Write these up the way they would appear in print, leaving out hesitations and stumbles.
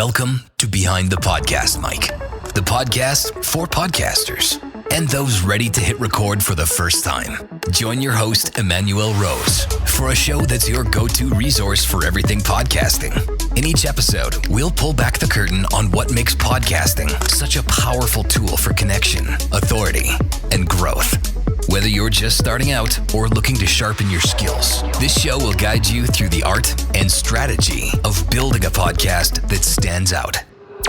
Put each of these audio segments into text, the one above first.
Welcome to Behind the Podcast Mic, the podcast for podcasters and those ready to hit record for the first time. Join your host, Emanuel Rose, for a show that's your go-to resource for everything podcasting. In each episode, we'll pull back the curtain on what makes podcasting such a powerful tool for connection, authority, and growth. Whether you're just starting out or looking to sharpen your skills, this show will guide you through the art and strategy of building a podcast that stands out.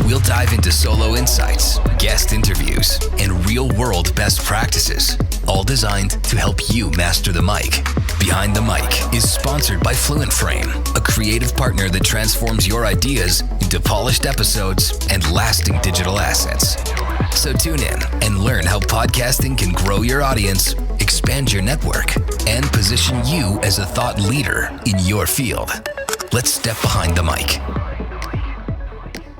We'll dive into solo insights, guest interviews, and real-world best practices, all designed to help you master the mic. Behind the Mic is sponsored by Fluent Frame, a creative partner that transforms your ideas into polished episodes and lasting digital assets. So tune in and learn how podcasting can grow your audience, expand your network, and position you as a thought leader in your field. Let's step behind the mic.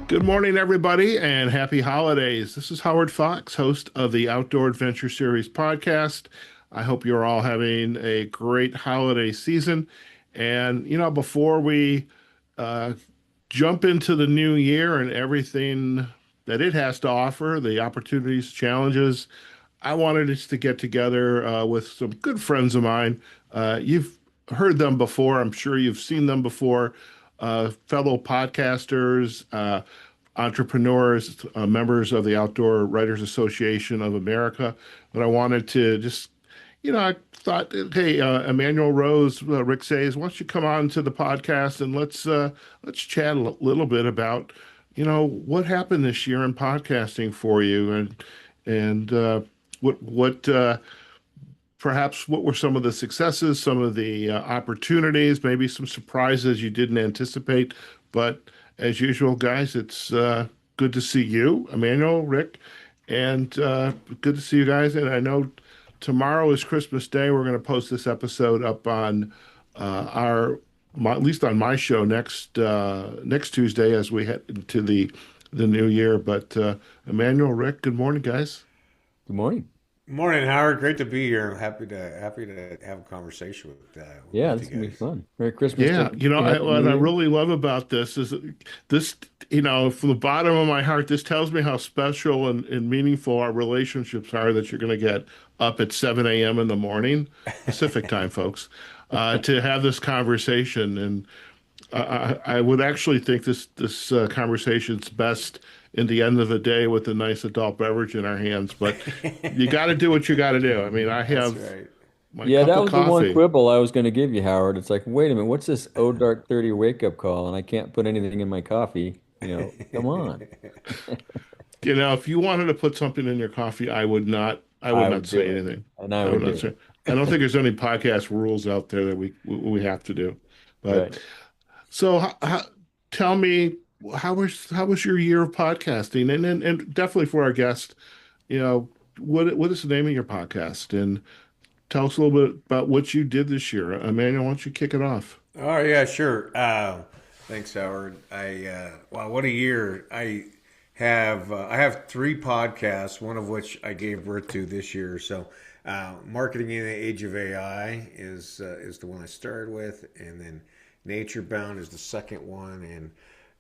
Good morning, everybody, and happy holidays. This is Howard Fox, host of the Outdoor Adventure Series podcast. I hope you're all having a great holiday season. And, before we jump into the new year and everything that it has to offer, the opportunities, challenges, I wanted us to get together with some good friends of mine. You've heard them before. I'm sure you've seen them before. Fellow podcasters, entrepreneurs, members of the Outdoor Writers Association of America. But I wanted to just, I thought, hey, Emanuel Rose, Rick Says, why don't you come on to the podcast and let's chat a little bit about, what happened this year in podcasting for you, and what perhaps what were some of the successes, some of the opportunities, maybe some surprises you didn't anticipate. But as usual, guys, it's good to see you, Emanuel, Rick, and good to see you guys. And I know tomorrow is Christmas Day. We're going to post this episode up on at least on my show next Tuesday as we head into the new year. But Emanuel, Rick, good morning, guys. Good morning. Morning, Howard. Great to be here. Happy to have a conversation with yeah, with this is you gonna be guys. fun. Merry Christmas. Yeah, what I really love about this is this, from the bottom of my heart, this tells me how special and meaningful our relationships are that you're going to get up at 7 a.m. in the morning, Pacific time, folks, to have this conversation. And I would actually think this conversation's best in the end of the day with a nice adult beverage in our hands. But you got to do what you got to do. I mean, I have That's right. my Yeah, cup that of was the one coffee. quibble I was going to give you, Howard. It's like, wait a minute, what's this Oh Dark 30 wake up call? And I can't put anything in my coffee. Come on. If you wanted to put something in your coffee, I would not would say do it. anything. And I would not do say. it. I don't think there's any podcast rules out there that we have to do. But Right. so tell me, how was your year of podcasting? And definitely for our guest, what is the name of your podcast? And tell us a little bit about what you did this year. Emmanuel, why don't you kick it off? Oh yeah, sure. Thanks, Howard. Wow, what a year! I have 3 podcasts, one of which I gave birth to this year. So, marketing in the age of AI is the one I started with, and then Nature Bound is the second one,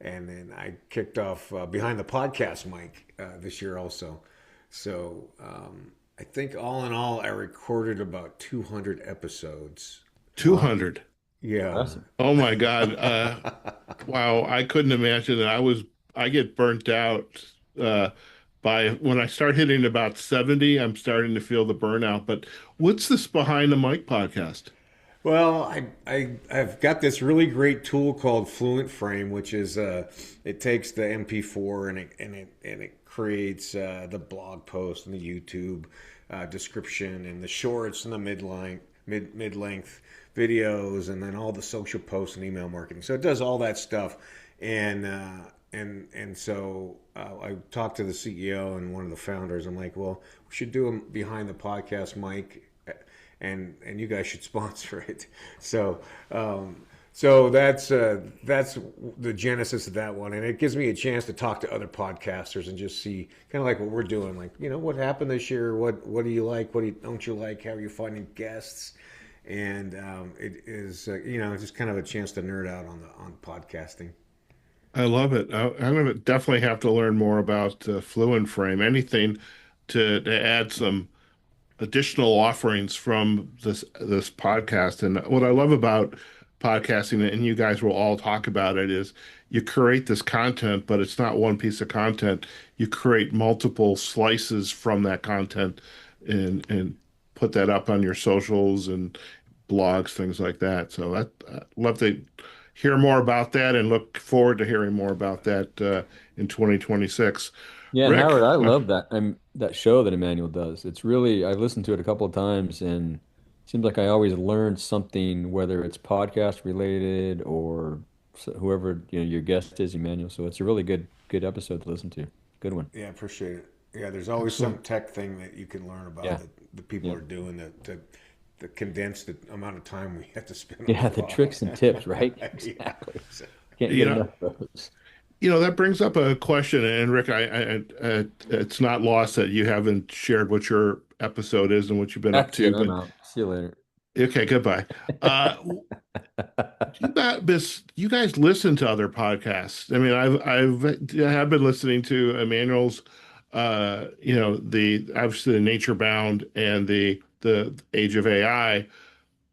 and then I kicked off Behind the Podcast Mic this year also. So I think all in all, I recorded about 200 episods. 200. Yeah. Awesome. Oh my God. Wow. I couldn't imagine that. I get burnt out by when I start hitting about 70, I'm starting to feel the burnout. But what's this Behind the Mic podcast? Well, I've got this really great tool called Fluent Frame, which is it takes the MP4 and it creates the blog post and the YouTube description and the shorts and the mid-length videos, and then all the social posts and email marketing. So it does all that stuff, and so I talked to the CEO and one of the founders. I'm like, well, we should do a Behind the Podcast Mic. And you guys should sponsor it. So that's the genesis of that one, and it gives me a chance to talk to other podcasters and just see kind of like what we're doing, like what happened this year, what do you like, what don't you like, how are you finding guests, and it is just kind of a chance to nerd out on podcasting. I love it. I'm going to definitely have to learn more about Fluent Frame. Anything to add some additional offerings from this podcast. And what I love about podcasting, and you guys will all talk about it, is you create this content, but it's not one piece of content. You create multiple slices from that content and put that up on your socials and blogs, things like that. So I'd love to hear more about that and look forward to hearing more about that in 2026. Yeah, and Rick, Howard, I love that show that Emmanuel does. It's really I've listened to it a couple of times, and it seems like I always learn something, whether it's podcast related or whoever your guest is, Emmanuel. So it's a really good episode to listen to. Good one. Yeah, appreciate it. Yeah, there's always some excellent. tech thing that you can learn about Yeah, that the people yeah, are doing to condense the amount of time we have to spend on yeah. the The phone. tricks and tips, right? Yeah. Exactly. So, Can't You get know, enough of those. that brings up a question, and Rick, it's not lost that you haven't shared what your episode is and what you've been up That's to. it. I'm But out. See you later. okay, goodbye. Uh, you guys listen to other podcasts. I mean, I have been listening to Emmanuel's, the obviously the Nature Bound and the Age of AI.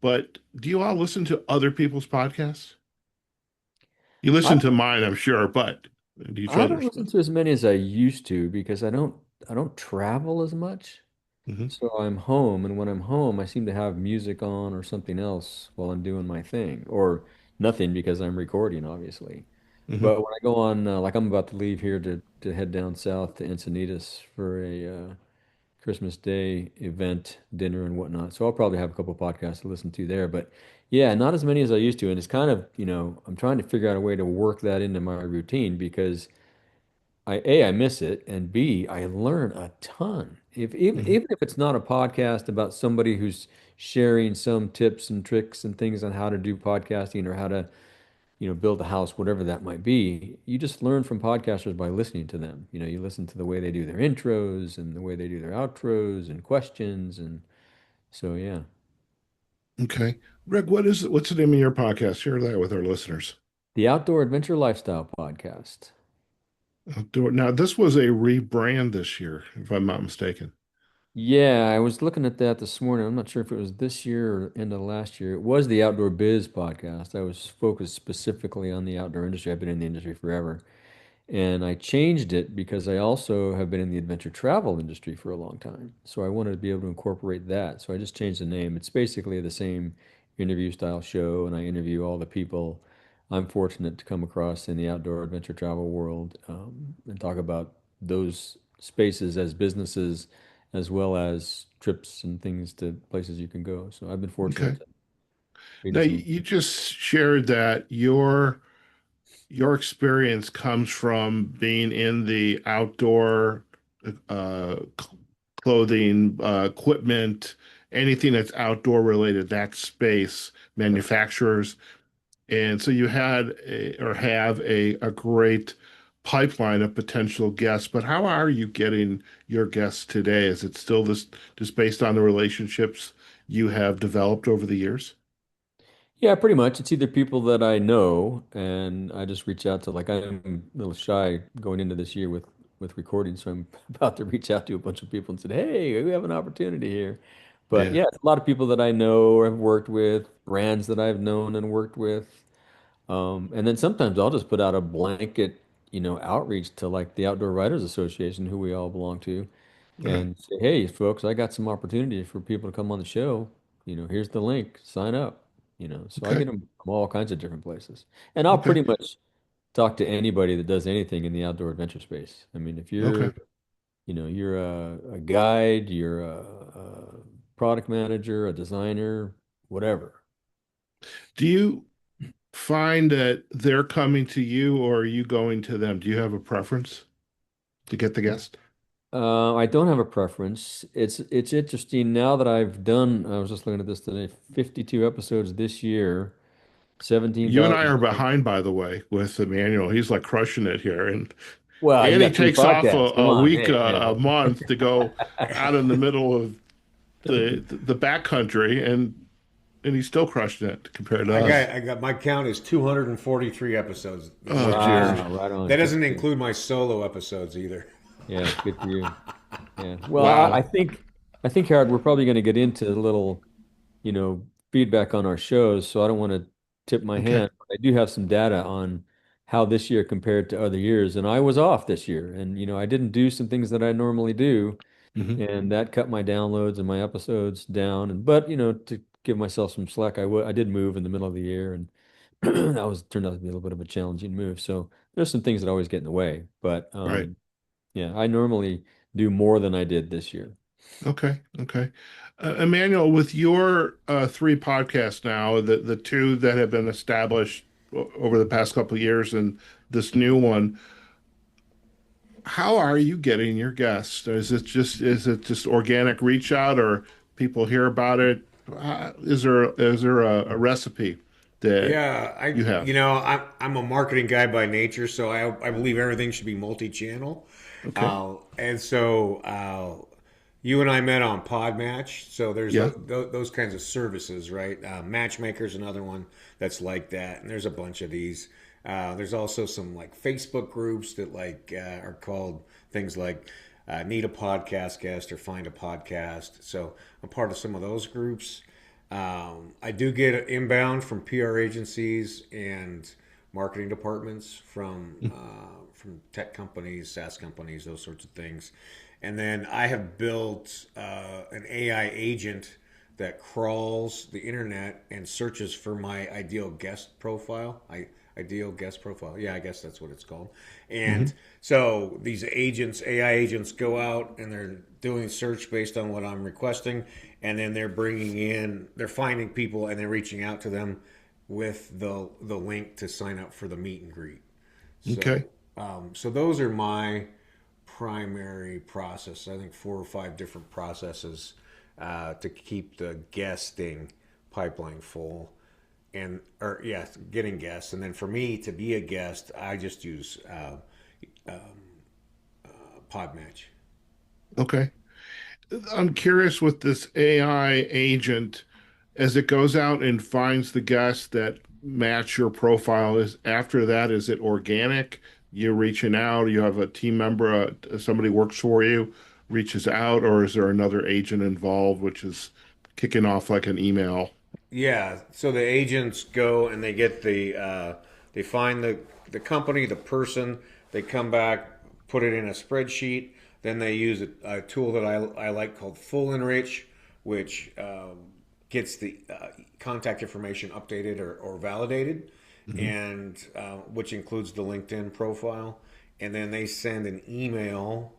But do you all listen to other people's podcasts? You I listen to mine, I'm sure, but do each I don't other's. listen to as many as I used to because I don't travel as much. Hmm. So I'm home, and when I'm home, I seem to have music on or something else while I'm doing my thing, or nothing because I'm recording, obviously. Hmm. But when I go on, like I'm about to leave here to head down south to Encinitas for a Christmas Day event, dinner and whatnot. So I'll probably have a couple podcasts to listen to there. But yeah, not as many as I used to, and it's kind of, I'm trying to figure out a way to work that into my routine because I miss it, and B, I learn a ton. If even Hmm. even if it's not a podcast about somebody who's sharing some tips and tricks and things on how to do podcasting or how to, build a house, whatever that might be, you just learn from podcasters by listening to them. You listen to the way they do their intros and the way they do their outros and questions, and so yeah. Okay. Rick, what's the name of your podcast? Share that with our listeners. The Outdoor Adventure Lifestyle Podcast. Now, this was a rebrand this year, if I'm not mistaken. Yeah, I was looking at that this morning. I'm not sure if it was this year or end of last year. It was the Outdoor Biz podcast. I was focused specifically on the outdoor industry. I've been in the industry forever. And I changed it because I also have been in the adventure travel industry for a long time. So I wanted to be able to incorporate that. So I just changed the name. It's basically the same interview style show, and I interview all the people I'm fortunate to come across in the outdoor adventure travel world, and talk about those spaces as businesses as well as trips and things to places you can go. So I've been fortunate Okay. to be in Now, some. you just shared that your experience comes from being in the outdoor clothing, equipment, anything that's outdoor related, that space, Yep. manufacturers. And so you or have a great pipeline of potential guests. But how are you getting your guests today? Is it still this just based on the relationships you have developed over the years? Yeah, pretty much. It's either people that I know and I just reach out to, like I'm a little shy going into this year with recording, so I'm about to reach out to a bunch of people and said, "Hey, we have an opportunity here." But Yeah. yeah, it's a lot of people that I know or have worked with, brands that I've known and worked with. And then sometimes I'll just put out a blanket, outreach to like the Outdoor Writers Association, who we all belong to, Okay. and say, "Hey, folks, I got some opportunity for people to come on the show. Here's the link. Sign up." So I get Okay. them from all kinds of different places, and I'll Okay. pretty much talk to anybody that does anything in the outdoor adventure space. I mean, if Okay. you're a guide, you're a product manager, a designer, whatever. Do you find that they're coming to you or are you going to them? Do you have a preference to get the guest? I don't have a preference. It's interesting now that I've done. I was just looking at this today. 52 episodes this year, You and I 17,000. are behind, by the way, with Emmanuel. He's like crushing it here. Well, you And he got three takes off podcasts. Come a on, week, hey, a month to go out in the middle of the backcountry. And and he's still crushing it compared to us. I got my count is 243 episodes this Oh, year. dear. Wow, right on. That Good doesn't for you. include my solo episodes either. Yeah, good for you. Yeah. Well, Wow. I think Howard, we're probably going to get into a little, you know, feedback on our shows, so I don't want to tip my Okay. hand. But I do have some data on how this year compared to other years, and I was off this year, and I didn't do some things that I normally do, Hmm. and that cut my downloads and my episodes down. And but to give myself some slack, I did move in the middle of the year, and that was turned out to be a little bit of a challenging move. So there's some things that always get in the way, but Right. yeah, I normally do more than I did this year. Okay. Okay. Emmanuel, with your three podcasts now, the two that have been established over the past couple of years and this new one, how are you getting your guests? Is it just organic reach out or people hear about it? Is there a recipe that Yeah, you have? I'm a marketing guy by nature, so I believe everything should be multi-channel. Okay. And so you and I met on Podmatch, so there's Yeah. those kinds of services, right? Matchmaker's another one that's like that, and there's a bunch of these. There's also some like Facebook groups that are called things like Need a Podcast Guest or Find a Podcast. So I'm part of some of those groups. I do get inbound from PR agencies and marketing departments from tech companies, SaaS companies, those sorts of things. And then I have built an AI agent that crawls the internet and searches for my ideal guest profile. Ideal guest profile. Yeah, I guess that's what it's called. Hmm. And so these agents, AI agents, go out and they're doing search based on what I'm requesting, and then they're finding people and they're reaching out to them with the link to sign up for the meet and greet. Okay. So those are my primary process. I think 4 or 5 different processes to keep the guesting pipeline full, and or yeah, getting guests. And then for me to be a guest, I just use Podmatch. Okay. I'm curious with this AI agent, as it goes out and finds the guests that match your profile, is after that, is it organic? You're reaching out, you have a team member, somebody works for you, reaches out, or is there another agent involved, which is kicking off like an email? Yeah, so the agents go and they get they find the company, the person, they come back, put it in a spreadsheet. Then they use a tool that I like called Full Enrich, which gets the contact information updated or validated, Hmm. and which includes the LinkedIn profile. And then they send an email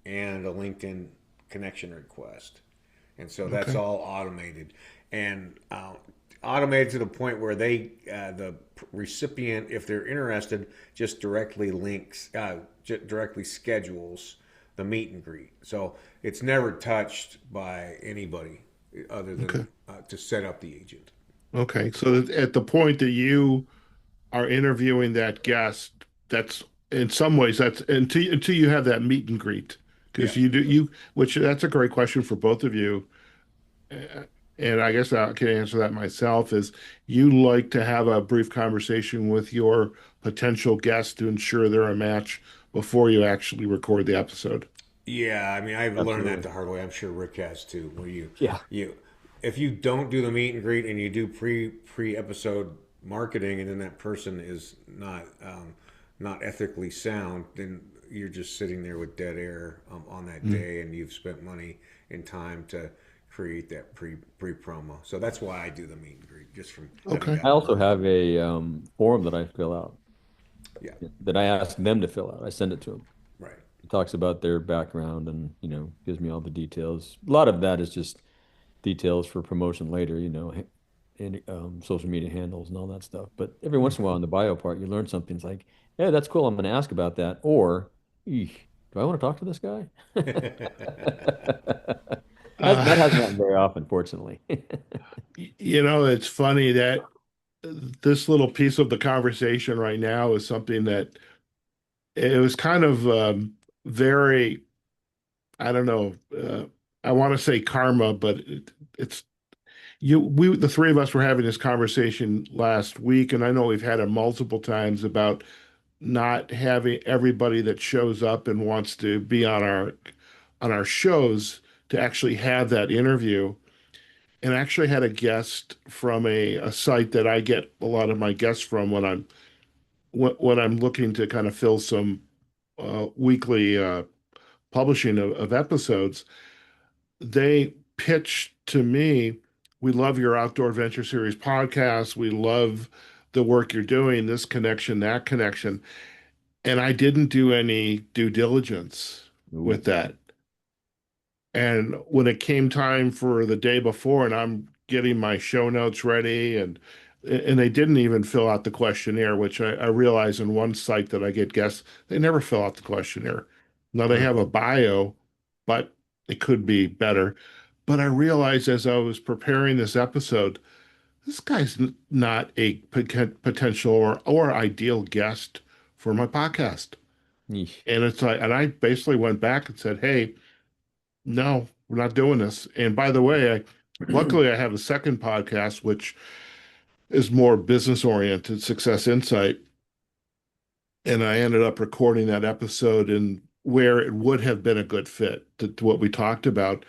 and a LinkedIn connection request, and so that's Okay. all automated and automated to the point where the recipient, if they're interested, just directly links, directly schedules the meet and greet. So it's never touched by anybody other Okay. than to set up the agent. Okay. So at the point that you are interviewing that guest, that's in some ways that's until you have that meet and greet. Yeah. Because which that's a great question for both of you. Uh, And I guess I can answer that myself is you like to have a brief conversation with your potential guest to ensure they're a match before you actually record the episode. Yeah, I mean, I've learned that Absolutely. the hard way. I'm sure Rick has too. Where Yeah. you, if you don't do the meet and greet and you do pre episode marketing, and then that person is not ethically sound, then you're just sitting there with dead air on that Mm. day, and you've spent money and time to create that pre promo. So that's why I do the meet and greet, just from having Okay. I gotten also burned. have a form that I fill out Yeah, that I ask them to fill out. I send it to them. right. It talks about their background and, gives me all the details. A lot of that is just details for promotion later, and social media handles and all that stuff. But every once in a while in the bio part, you learn something. It's like, yeah, that's cool. I'm going to ask about that. Or, eek, do I want to talk to this guy? That hasn't Uh, happened very often, fortunately. it's funny that this little piece of the conversation right now is something that it was kind of very, I don't know, I want to say karma, but it's the three of us were having this conversation last week, and I know we've had it multiple times about not having everybody that shows up and wants to be on our shows to actually have that interview. And I actually had a guest from a site that I get a lot of my guests from when I'm looking to kind of fill some weekly publishing of episodes. They pitched to me, "We love your Outdoor Adventure Series podcast. We love the work you're doing, this connection, that connection." And I didn't do any due diligence Ooh. with that. And when it came time for the day before, and I'm getting my show notes ready, and they didn't even fill out the questionnaire, which I realize in one site that I get guests, they never fill out the questionnaire. Now they Huh. have a bio, but it could be better. But I realized as I was preparing this episode, this guy's not a potential or ideal guest for my podcast. Yeesh. And it's like, and I basically went back and said, "Hey, no, we're not doing this." And by the way, luckily I have a second podcast, which is more business oriented, Success Insight. And I ended up recording that episode in where it would have been a good fit to what we talked about.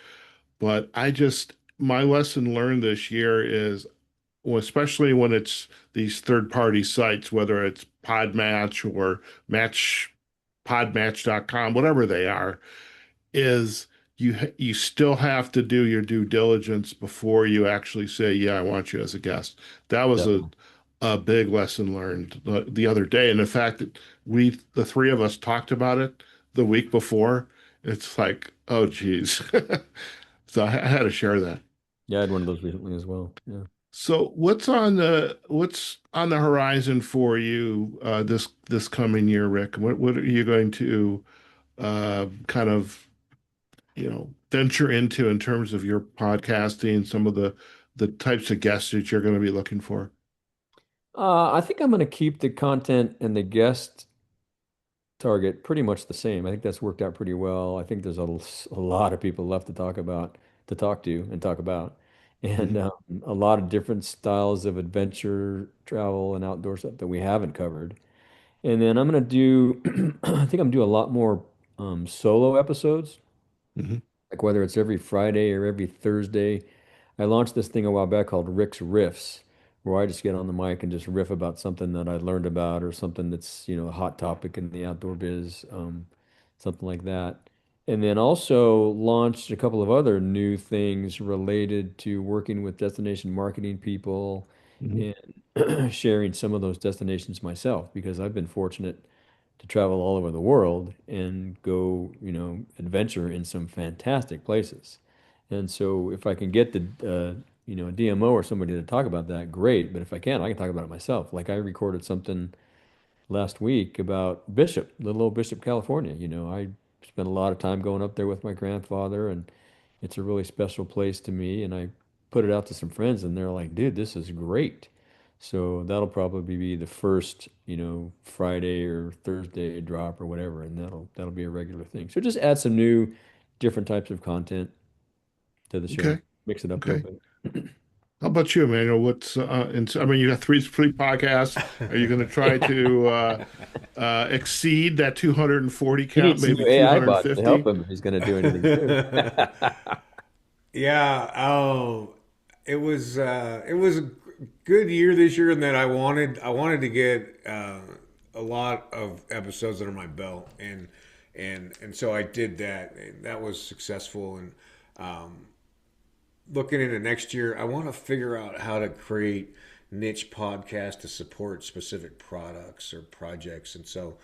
But my lesson learned this year is, well, especially when it's these third party sites, whether it's Podmatch or Match, podmatch.com, whatever they are, is you still have to do your due diligence before you actually say, "Yeah, I want you as a guest." That was Definitely. a big lesson learned the other day. And the fact that the three of us talked about it the week before, it's like, oh, geez. So I had to share that. Yeah, I had one of those recently as well. Yeah. So what's on the horizon for you this coming year, Rick? What are you going to kind of venture into in terms of your podcasting, some of the types of guests that you're going to be looking for? I think I'm going to keep the content and the guest target pretty much the same. I think that's worked out pretty well. I think there's a lot of people left to talk about, to talk to and talk about, and Hmm. a lot of different styles of adventure, travel, and outdoor stuff that we haven't covered. And then I'm going to do, I think I'm doing a lot more solo episodes, Hmm. like whether it's every Friday or every Thursday. I launched this thing a while back called Rick's Riffs, where I just get on the mic and just riff about something that I learned about or something that's, a hot topic in the outdoor biz, something like that. And then also launched a couple of other new things related to working with destination marketing people Hmm. and sharing some of those destinations myself, because I've been fortunate to travel all over the world and go, adventure in some fantastic places. And so if I can get a DMO or somebody to talk about that, great. But if I can't, I can talk about it myself. Like I recorded something last week about Bishop, little old Bishop, California. I spent a lot of time going up there with my grandfather, and it's a really special place to me. And I put it out to some friends, and they're like, "Dude, this is great." So that'll probably be the first, Friday or Thursday drop or whatever, and that'll be a regular thing. So just add some new, different types of content to the show, Okay. mix it up a Okay. little bit. How about you, Emmanuel? I mean, you got three podcasts. Are you going to try Yeah. to exceed that 240 He count, needs some maybe new AI bots to help 250? him if he's going to do anything too. Yeah, it was a good year this year, and that I wanted to get a lot of episodes under my belt, and so I did that. And that was successful, and um, looking into next year, I want to figure out how to create niche podcasts to support specific products or projects. And so,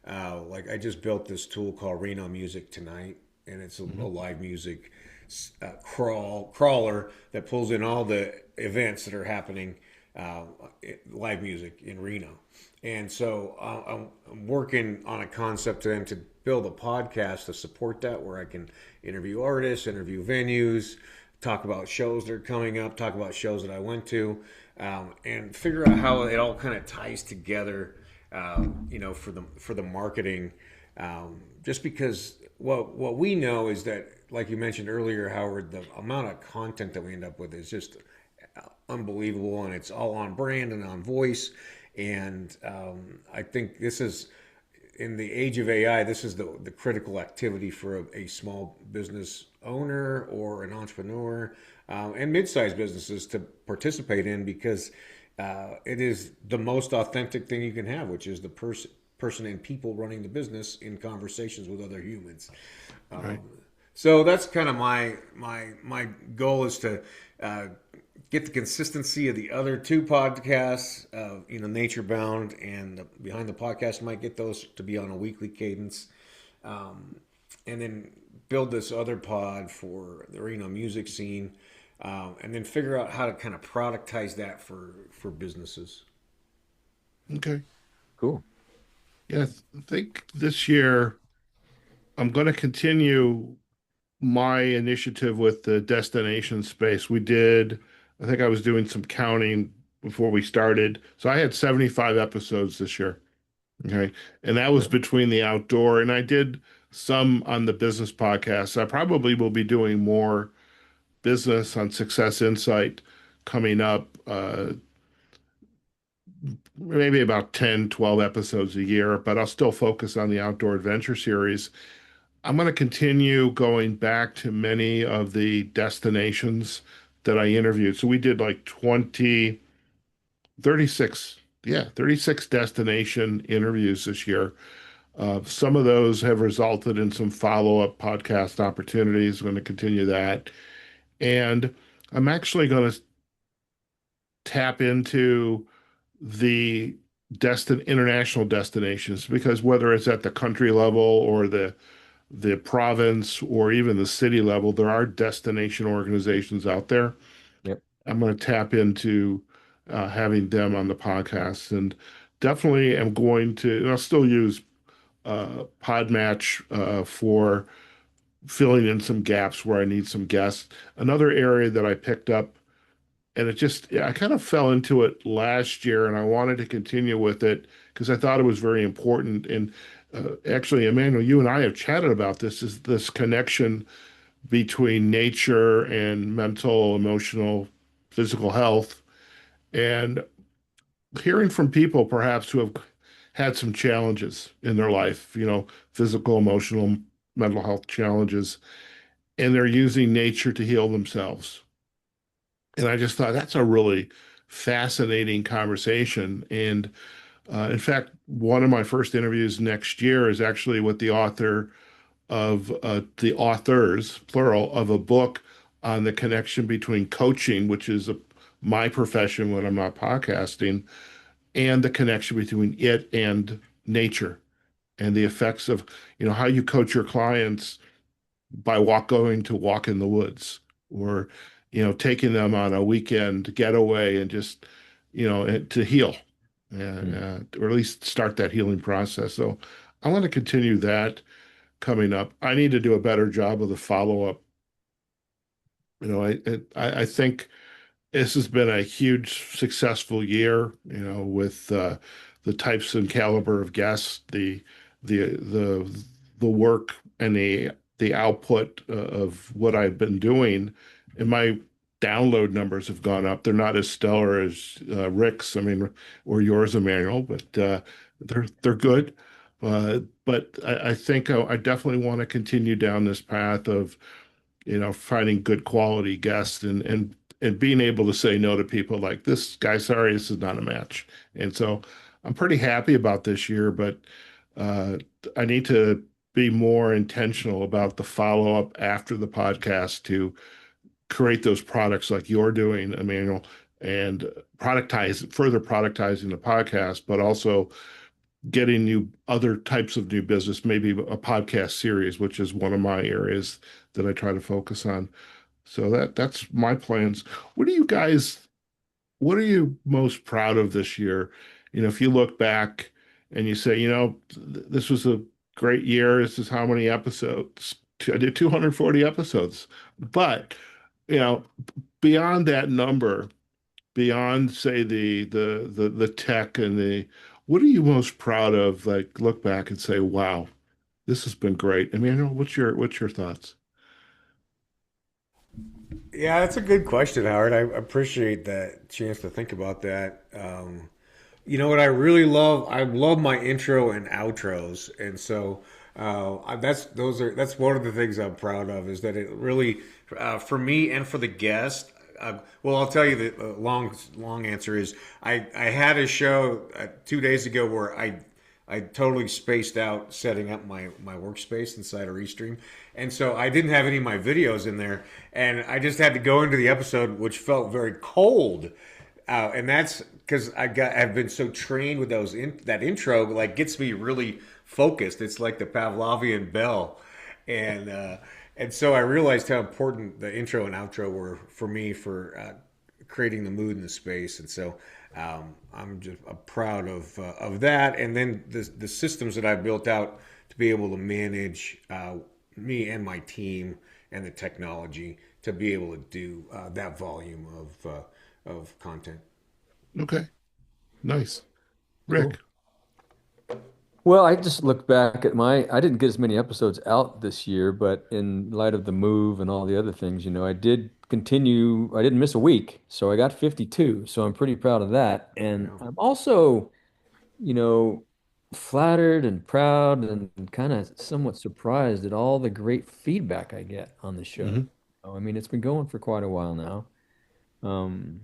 like I just built this tool called Reno Music Tonight, and it's a Hmm. live music crawler that pulls in all the events that are happening, uh, live music in Reno. And so I'm working on a concept to them to build a podcast to support that, where I can interview artists, interview venues, talk about shows that are coming up, talk about shows that I went to, and figure out how it all kind of ties together. For the marketing, just because what we know is that, like you mentioned earlier, Howard, the amount of content that we end up with is just unbelievable, and it's all on brand and on voice. And I think this is in the age of AI, this is the critical activity for a small business owner or an entrepreneur, and mid-sized businesses to participate in, because it is the most authentic thing you can have, which is the person and people running the business in conversations with other humans. Right. So that's kind of my goal, is to uh, get the consistency of the other two podcasts, Nature Bound and Behind the Podcast. Might get those to be on a weekly cadence, and then build this other pod for the Reno music scene, and then figure out how to kind of productize that for businesses. Okay. Cool. Yeah, I think this year I'm going to continue my initiative with the destination space. I think I was doing some counting before we started. So I had 75 episodes this year. Okay. And that was Yeah. between the outdoor, and I did some on the business podcast. I probably will be doing more business on Success Insight coming up, maybe about 10, 12 episodes a year, but I'll still focus on the outdoor adventure series. I'm going to continue going back to many of the destinations that I interviewed. So we did like 36, yeah, 36 destination interviews this year. Some of those have resulted in some follow-up podcast opportunities. I'm going to continue that. And I'm actually going to tap into the international destinations, because whether it's at the country level or the province or even the city level, there are destination organizations out there. Yep. I'm going to tap into having them on the podcast, and definitely am going to, and I'll still use Podmatch for filling in some gaps where I need some guests. Another area that I picked up, and I kind of fell into it last year, and I wanted to continue with it because I thought it was very important. And actually, Emmanuel, you and I have chatted about this, is this connection between nature and mental, emotional, physical health. And hearing from people perhaps who have had some challenges in their life, physical, emotional, mental health challenges, and they're using nature to heal themselves. And I just thought that's a really fascinating conversation. And in fact, one of my first interviews next year is actually with the authors, plural, of a book on the connection between coaching, which is my profession when I'm not podcasting, and the connection between it and nature, and the effects of, how you coach your clients by going to walk in the woods, or, taking them on a weekend getaway and just, to heal, and, Mm. or at least start that healing process. So I want to continue that coming up. I need to do a better job of the follow-up. I think this has been a huge successful year, with the types and caliber of guests, the the the work and the output of what I've been doing, and my download numbers have gone up. They're not as stellar as Rick's, I mean, or yours, Emmanuel, but they're good. But I think I definitely want to continue down this path of, finding good quality guests, and being able to say no to people like, this guy, sorry, this is not a match. And so I'm pretty happy about this year, but uh, I need to be more intentional about the follow-up after the podcast to create those products like you're doing, Emmanuel, and further productizing the podcast, but also getting other types of new business, maybe a podcast series, which is one of my areas that I try to focus on. So that's my plans. What are you most proud of this year? If you look back and you say, this was a great year. This is how many episodes. I did 240 episodes. But, you know, beyond that number, beyond say the tech and what are you most proud of? Like, look back and say, wow, this has been great. Emmanuel, what's your thoughts? Yeah, that's a good question, Howard. I appreciate that chance to think about that. You know what I really love? I love my intro and outros, and so that's one of the things I'm proud of is that it really, for me and for the guest. Well, I'll tell you the long answer is I had a show 2 days ago where I totally spaced out setting up my workspace inside of Restream. And so I didn't have any of my videos in there. And I just had to go into the episode, which felt very cold. And that's because I've been so trained with that intro, like gets me really focused. It's like the Pavlovian bell. And, uh, and so I realized how important the intro and outro were for me for creating the mood and the space. And so I'm just proud of that. And then the systems that I built out to be able to manage me and my team and the technology to be able to do that volume of content. Okay, nice. Cool. Rick. Well, I just looked back at I didn't get as many episodes out this year, but in light of the move and all the other things, I did continue, I didn't miss a week. So I got 52. So I'm pretty proud of that. And Yeah. I'm also, you know, flattered and proud and kind of somewhat surprised at all the great feedback I get on the show. Hmm. I mean, it's been going for quite a while now. Um,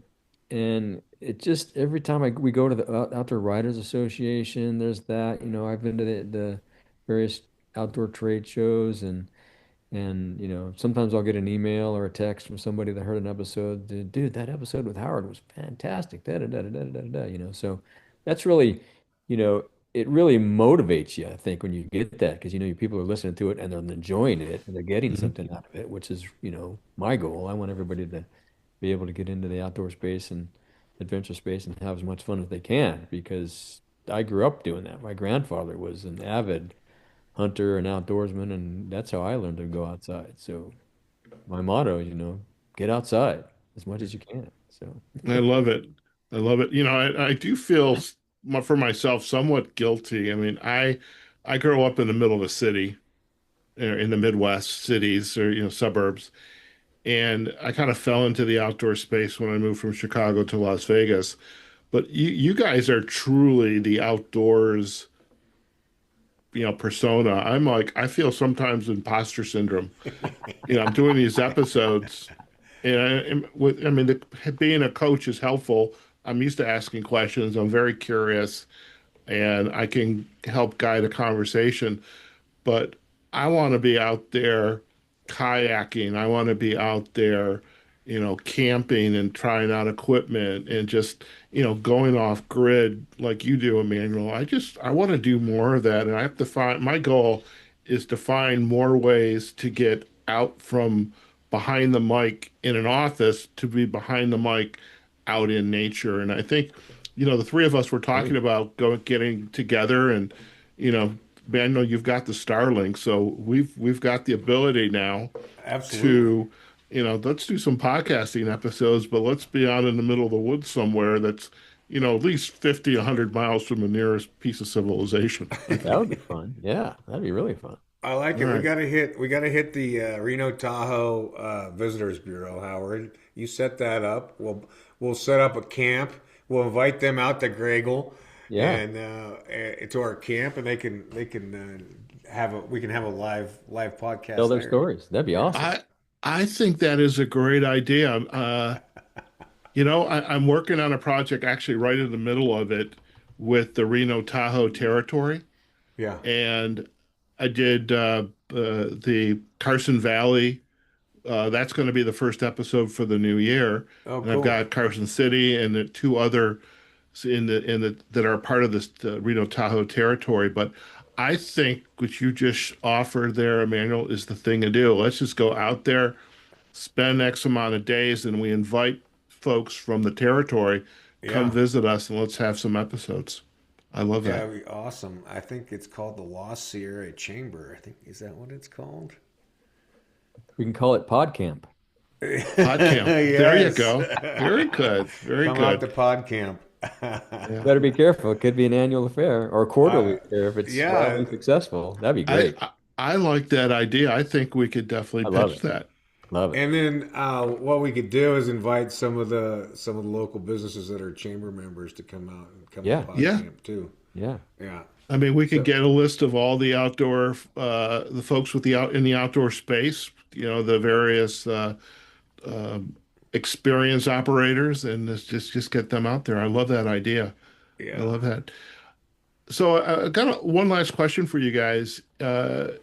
and it just every time we go to the Outdoor Writers Association, there's that. I've been to the various outdoor trade shows, and sometimes I'll get an email or a text from somebody that heard an episode. Dude, that episode with Howard was fantastic. Da da da da da da da. So that's really, you know, it really motivates you, I think, when you get that because people are listening to it and they're enjoying it and they're getting Hmm. something out of it, which is my goal. I want everybody to be able to get into the outdoor space and adventure space and have as much fun as they can because I grew up doing that. My grandfather was an avid hunter and outdoorsman, and that's how I learned to go outside. So my motto, get outside as much as you can. So I love it. I love it. I do feel for myself somewhat guilty. I mean, I grew up in the middle of a city, in the Midwest cities or suburbs, and I kind of fell into the outdoor space when I moved from Chicago to Las Vegas. But you guys are truly the outdoors, persona. I'm like, I feel sometimes imposter syndrome. I'm doing these episodes, and I mean, being a coach is helpful. I'm used to asking questions. I'm very curious, and I can help guide a conversation. But I want to be out there kayaking. I want to be out there, camping and trying out equipment and just, going off grid like you do, Emmanuel. I want to do more of that. And I have to my goal is to find more ways to get out from behind the mic in an office to be behind the mic out in nature. And I think, the three of us were talking great. about getting together and, you know, I know you've got the Starlink, so we've got the ability now Absolutely. to, let's do some podcasting episodes, but let's be out in the middle of the woods somewhere that's, at least 50, 100 miles from the nearest piece of civilization, I That would think. be fun. Yeah, that'd be really fun. I like All it. right. We gotta hit the Reno Tahoe Visitors Bureau, Howard. You set that up. We'll set up a camp. We'll invite them out to Gragel Yeah, and to our camp, and they can we can have a live tell podcast their there. stories. That'd be Yeah. awesome. I think that is a great idea. I'm working on a project actually right in the middle of it with the Reno Tahoe territory. Yeah. And I did the Carson Valley. That's going to be the first episode for the new year, Oh, and I've cool. got Carson City and the two other in the that are part of this Reno Tahoe territory. But I think what you just offered there, Emmanuel, is the thing to do. Let's just go out there, spend X amount of days, and we invite folks from the territory, come Yeah. visit us, and let's have some episodes. I love Yeah, that. that'd be awesome. I think it's called the Lost Sierra Chamber. I think is that what it's called? We can call it Pod Camp. Pod camp. There you Yes. go. Very good. Very Come out good. to Pod Camp. Yeah. Better be careful. It could be an annual affair or a quarterly Uh, affair if it's yeah, wildly successful. That'd be I, great. I I like that idea. I think we could definitely I love pitch it. that. Love it. And then what we could do is invite some of the local businesses that are chamber members to come out and come to Yeah. Yeah. PodCamp too. Yeah. Yeah. I mean, we could So get a list of all the outdoor, the folks with the out in the outdoor space, the various um, experience operators, and just get them out there. I love that idea. I yeah. love that. So I got one last question for you guys. The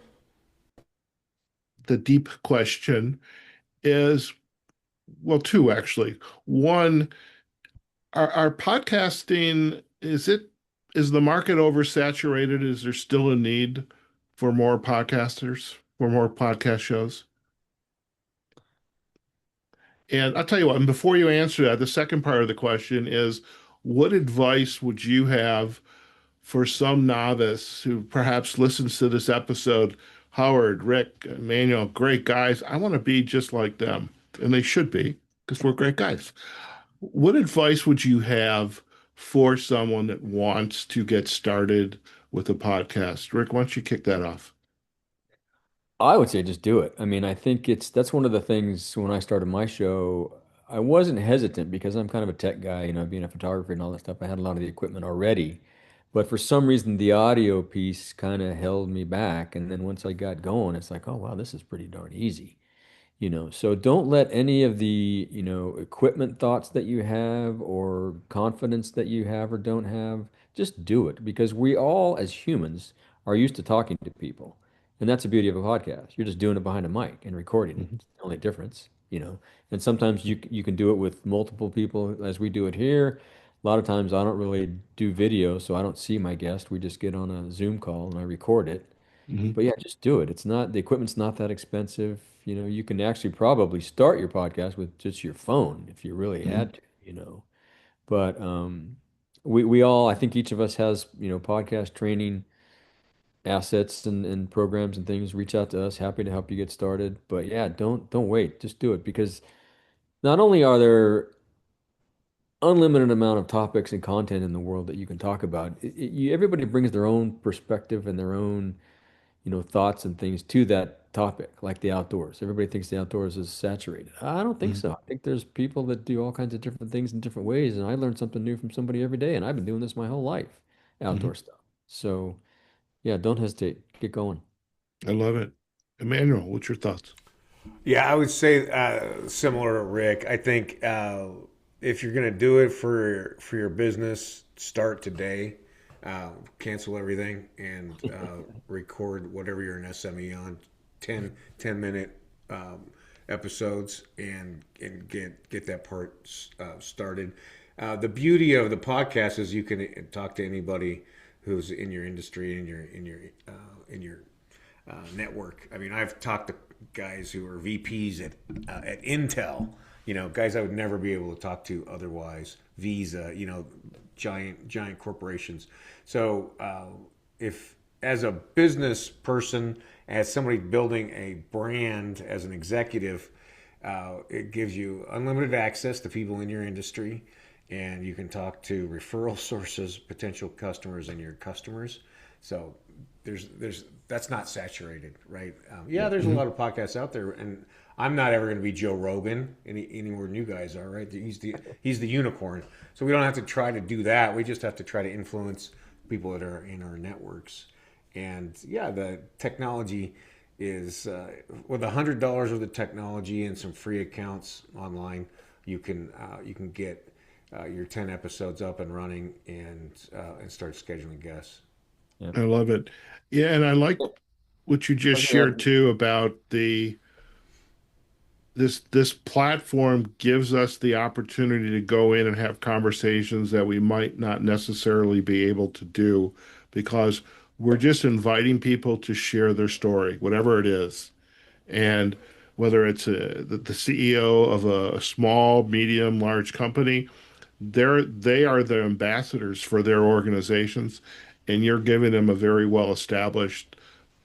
deep question is, well, two actually. One, our podcasting, is the market oversaturated? Is there still a need for more podcasters, for more podcast shows? And I'll tell you what, and before you answer that, the second part of the question is, what advice would you have for some novice who perhaps listens to this episode? Howard, Rick, Emmanuel, great guys. I want to be just like them. And they should be, because we're great guys. What advice would you have for someone that wants to get started with a podcast? Rick, why don't you kick that off? I would say just do it. I mean, I think that's one of the things when I started my show, I wasn't hesitant because I'm kind of a tech guy, being a photographer and all that stuff. I had a lot of the equipment already. But for some reason, the audio piece kind of held me back. And then once I got going, it's like, oh, wow, this is pretty darn easy. So don't let any of the, equipment thoughts that you have or confidence that you have or don't have, just do it because we all, as humans, are used to talking to people. And that's the beauty of a podcast. You're just doing it behind a mic and recording it. Mhm. It's the only difference. And sometimes you can do it with multiple people as we do it here. A lot of times I don't really do video, so I don't see my guest. We just get on a Zoom call and I record it. Mhm. But yeah, just do it. It's not, the equipment's not that expensive. You can actually probably start your podcast with just your phone if you really Mhm. had to. But we all, I think each of us has, podcast training assets and programs and things. Reach out to us. Happy to help you get started. But yeah, don't wait. Just do it because not only are there unlimited amount of topics and content in the world that you can talk about, everybody brings their own perspective and their own thoughts and things to that topic, like the outdoors. Everybody thinks the outdoors is saturated. I don't think Mhm. so. I think there's people that do all kinds of different things in different ways, and I learn something new from somebody every day, and I've been doing this my whole life, Mhm. outdoor stuff. So, yeah, don't hesitate. Get going. I love it. Emmanuel, what's your thoughts? Yeah, I would say similar to Rick. I think if you're going to do it for your business, start today. Cancel everything and record whatever you're an SME on, 10 minute episodes and get that part started. The beauty of the podcast is you can talk to anybody who's in your industry in your network. I mean, I've talked to guys who are VPs at Intel. Guys I would never be able to talk to otherwise. Visa, giant corporations. So if as a business person, as somebody building a brand as an executive, it gives you unlimited access to people in your industry, and you can talk to referral sources, potential customers, and your customers. So there's that's not saturated, right? Yeah, there's a Mhm. lot of podcasts out there, and I'm not ever going to be Joe Rogan any more than you guys are, right? He's the unicorn, so we don't have to try to do that. We just have to try to influence people that are in our networks, and yeah, the technology is with $100 worth of technology and some free accounts online, you can get your 10 episodes up and running and start scheduling guests. Yeah. I love it. Yeah, and I like what you I just was gonna shared add, too about this platform gives us the opportunity to go in and have conversations that we might not necessarily be able to do because we're just inviting people to share their story, whatever it is. And whether it's the CEO of a small, medium, large company, they are the ambassadors for their organizations, and you're giving them a very well established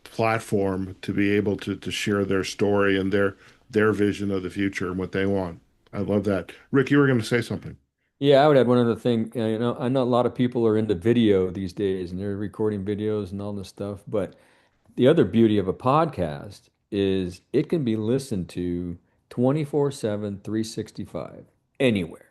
platform to be able to share their story and their vision of the future and what they want. I love that. Rick, you were going to say something. yeah, I would add one other thing. I know a lot of people are into video these days and they're recording videos and all this stuff, but the other beauty of a podcast is it can be listened to 24/7, 365, anywhere.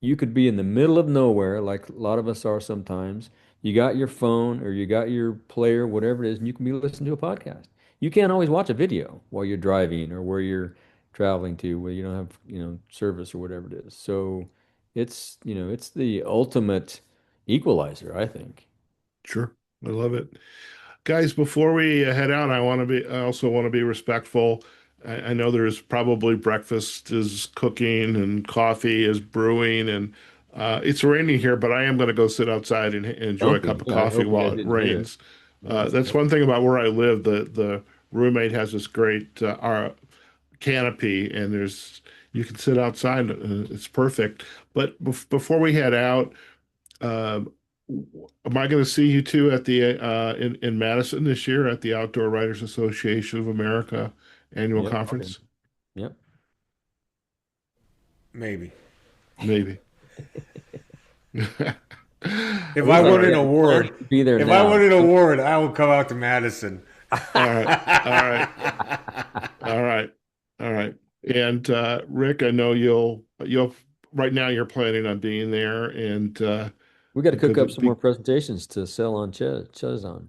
You could be in the middle of nowhere, like a lot of us are sometimes. You got your phone or you got your player, whatever it is, and you can be listening to a podcast. You can't always watch a video while you're driving or where you're traveling to, where you don't have, service or whatever it is. So it's the ultimate equalizer, I think. Sure. I love it. Guys, before we head out, I also want to be respectful. I know there's probably breakfast is cooking and coffee is brewing and it's raining here, but I am going to go sit outside and enjoy a cup Dumping. of Yeah, I coffee hope you while guys it didn't hear it. rains. Yeah. That's one thing about where I live. The roommate has this great canopy, and you can sit outside. It's perfect. But before we head out, um, am I going to see you two at the in Madison this year at the Outdoor Writers Association of America annual Yep. Okay. conference? Yep. Maybe. Maybe. If We I can win an plan award, to be there if I now. win an award, I will come out to Madison. All right. All right. All right. All right. And Rick, I know you'll right now you're planning on being there and We got to cook because up it some more be presentations to sell on Chezon.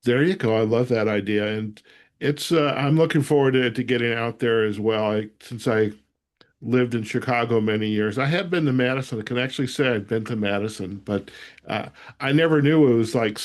there you go. I love that idea. And it's I'm looking forward to getting out there as well. Since I lived in Chicago many years. I have been to Madison. I can actually say I've been to Madison, but uh, I never knew it was like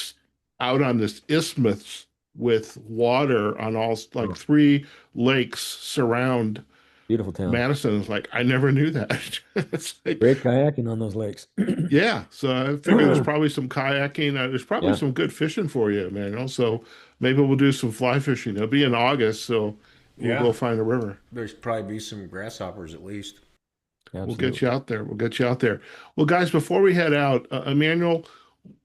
out on this isthmus with water on like Oh, three lakes surround beautiful town. Madison. It's like I never knew that. It's like, Great kayaking on those lakes. yeah. So I figure there's probably some kayaking. There's probably Yeah, some good fishing for you, man. Also, maybe we'll do some fly fishing. It'll be in August, so we'll Yeah, go find a river. there's probably be some grasshoppers at least. We'll get you absolutely. out there. We'll get you out there. Well, guys, before we head out, Emmanuel,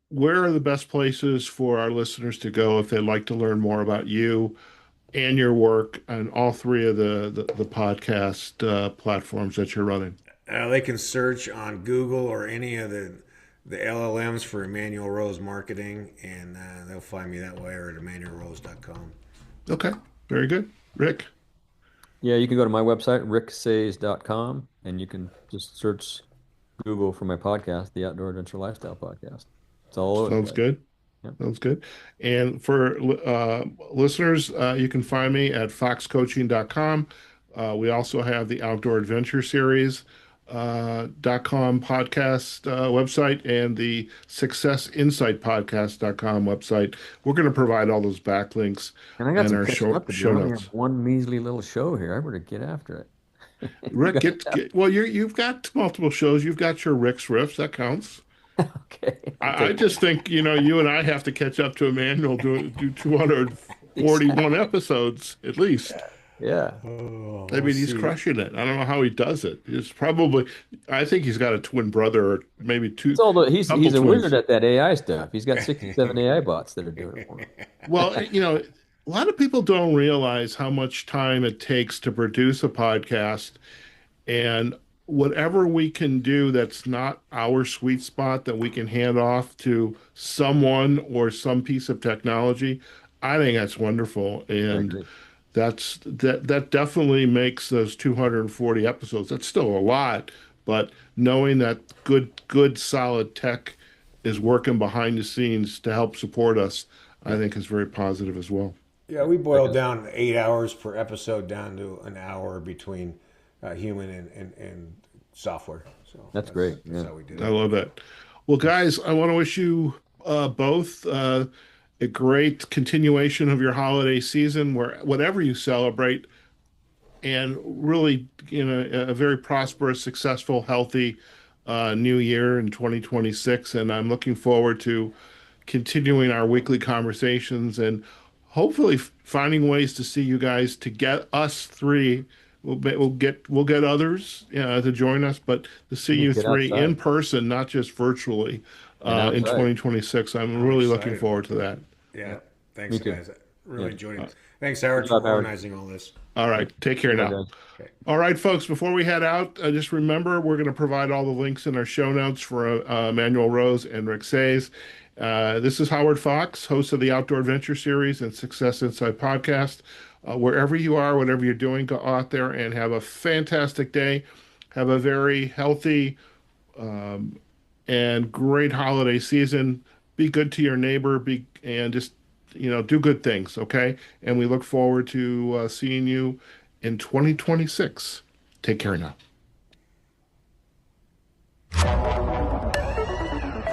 where are the best places for our listeners to go if they'd like to learn more about you and your work and all three of the podcast platforms that you're running? They can search on Google or any of the LLMs for Emanuel Rose Marketing, and they'll find me that way or at emmanuelrose.com. Okay, very good. Rick, Yeah, you can go to my website, ricksays.com, and you can just search Google for my podcast, the Outdoor Adventure Lifestyle Podcast. It's all over the sounds place. good. Yep. Sounds good. And for listeners, you can find me at foxcoaching.com. We also have the Outdoor Adventure Series .com podcast website and the successinsightpodcast.com website. We're going to provide all those backlinks And I got in some our catching up to do. show I only have notes. one measly little show here. I better get after it. You Rick, guys well, you've got multiple shows. You've got your Rick's Riffs. That counts. okay? I'll I take just think, you and I have to catch up to Emmanuel, do exactly. 241 episodes at least. Yeah. Oh, I we'll mean, he's see. crushing it. I don't know how he does it. I think he's got a twin brother or maybe It's all the couple he's a wizard twins. at that AI stuff. He's got 67 AI bots that are doing it for him. Well, a lot of people don't realize how much time it takes to produce a podcast. And whatever we can do that's not our sweet spot that we can hand off to someone or some piece of technology, I think that's wonderful. I And agree. that definitely makes those 240 episodes. That's still a lot, but knowing that good solid tech is working behind the scenes to help support us, I Yep. think is very positive as well. Yeah, we Like boiled I down 8 hours per episode down to an hour between human and software. So That's great. that's Yeah. how we did I it. love that. Well, guys, I want to wish you both a great continuation of your holiday season, where whatever you celebrate, and really, a very prosperous, successful, healthy new year in 2026. And I'm looking forward to continuing our weekly conversations and hopefully finding ways to see you guys to get us three. We'll get others to join us, but to see We need you to get three in outside person, not just virtually, and in outside. 2026. I'm I'm really looking excited. forward to that. Yeah, Yep. thanks, Me too. guys. I Yeah. really enjoyed Uh, it. Thanks, Good Howard, for job, Howard. organizing all this. all right, take care Bye, now. guys. Okay. All right, folks, before we head out, just remember we're going to provide all the links in our show notes for Emanuel Rose and Rick Says. This is Howard Fox, host of the Outdoor Adventure Series and Success Inside podcast. wherever you are, whatever you're doing, go out there and have a fantastic day. Have a very healthy and great holiday season. Be good to your neighbor. And just do good things. Okay, and we look forward to seeing you in 2026. Take care now.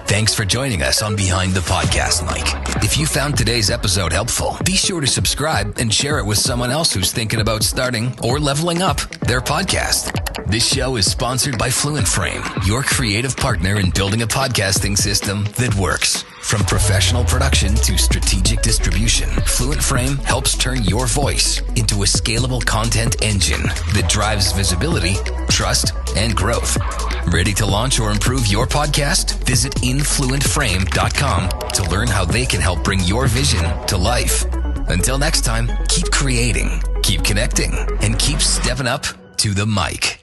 Thanks for joining us on Behind the Podcast, Mike. If you found today's episode helpful, be sure to subscribe and share it with someone else who's thinking about starting or leveling up their podcast. This show is sponsored by Fluent Frame, your creative partner in building a podcasting system that works. From professional production to strategic distribution, Fluent Frame helps turn your voice into a scalable content engine that drives visibility, trust, and growth. Ready to launch or improve your podcast? Visit influentframe.com to learn how they can help bring your vision to life. Until next time, keep creating, keep connecting, and keep stepping up to the mic.